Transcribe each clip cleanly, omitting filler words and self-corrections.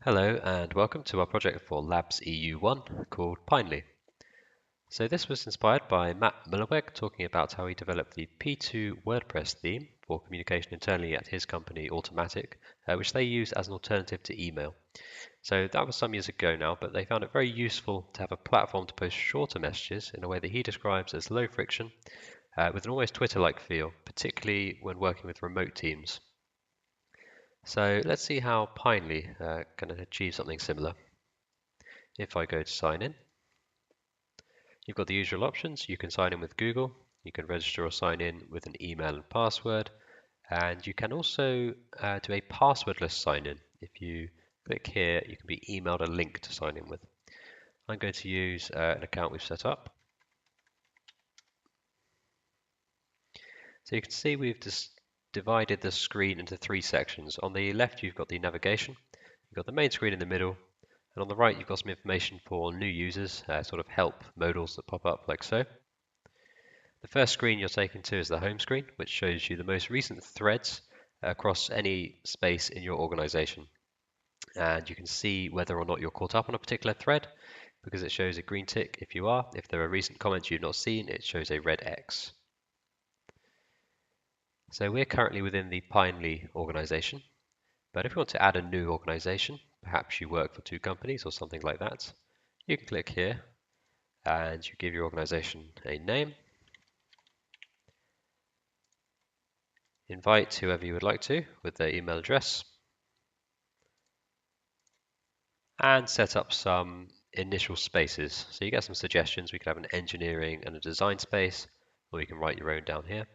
Hello and welcome to our project for Labs EU1 called Pinely. So this was inspired by Matt Mullerweg talking about how he developed the P2 WordPress theme for communication internally at his company Automatic, which they use as an alternative to email. So that was some years ago now, but they found it very useful to have a platform to post shorter messages in a way that he describes as low friction, with an almost Twitter-like feel, particularly when working with remote teams. So let's see how Pinely can achieve something similar. If I go to sign in, you've got the usual options. You can sign in with Google, you can register or sign in with an email and password, and you can also do a passwordless sign in. If you click here, you can be emailed a link to sign in with. I'm going to use an account we've set up. So you can see we've just divided the screen into three sections. On the left, you've got the navigation, you've got the main screen in the middle, and on the right, you've got some information for new users, sort of help modals that pop up like so. The first screen you're taken to is the home screen, which shows you the most recent threads across any space in your organization. And you can see whether or not you're caught up on a particular thread, because it shows a green tick if you are. If there are recent comments you've not seen, it shows a red X. So we're currently within the Pinely organization, but if you want to add a new organization, perhaps you work for two companies or something like that, you can click here and you give your organization a name, invite whoever you would like to with their email address, and set up some initial spaces. So you get some suggestions. We could have an engineering and a design space, or you can write your own down here.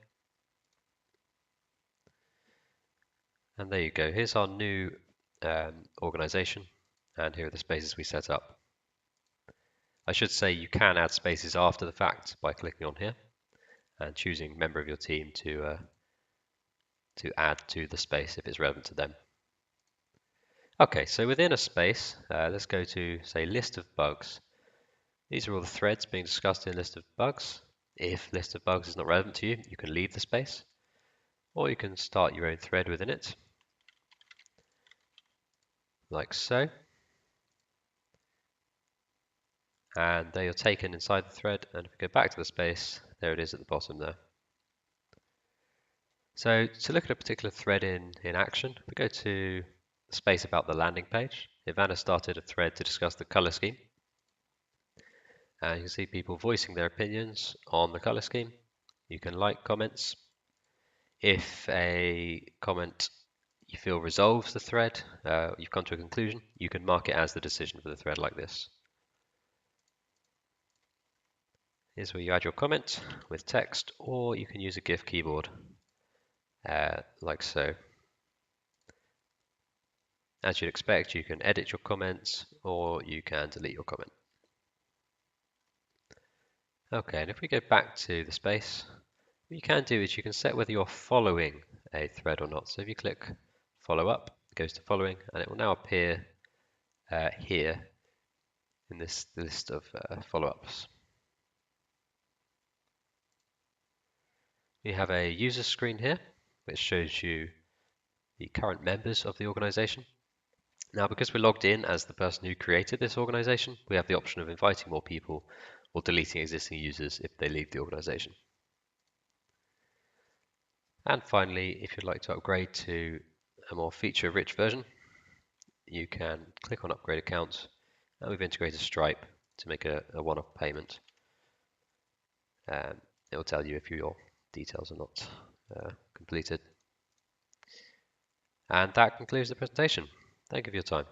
And there you go. Here's our new organization, and here are the spaces we set up. I should say you can add spaces after the fact by clicking on here and choosing member of your team to add to the space if it's relevant to them. Okay, so within a space, let's go to, say, list of bugs. These are all the threads being discussed in list of bugs. If list of bugs is not relevant to you, you can leave the space, or you can start your own thread within it, like so. And there you're taken inside the thread, and if we go back to the space, there it is at the bottom there. So to look at a particular thread in action, we go to the space about the landing page. Ivana started a thread to discuss the color scheme. And you can see people voicing their opinions on the color scheme. You can like comments. If a comment you feel resolves the thread, you've come to a conclusion, you can mark it as the decision for the thread like this. Here's where you add your comment with text, or you can use a GIF keyboard, like so. As you'd expect, you can edit your comments, or you can delete your comment. Okay, and if we go back to the space, what you can do is you can set whether you're following a thread or not. So if you click follow up, it goes to following, and it will now appear here in this list of follow-ups. We have a user screen here, which shows you the current members of the organization. Now, because we're logged in as the person who created this organization, we have the option of inviting more people or deleting existing users if they leave the organization. And finally, if you'd like to upgrade to a more feature-rich version, you can click on Upgrade Account, and we've integrated Stripe to make a one-off payment. It will tell you if your details are not completed. And that concludes the presentation. Thank you for your time.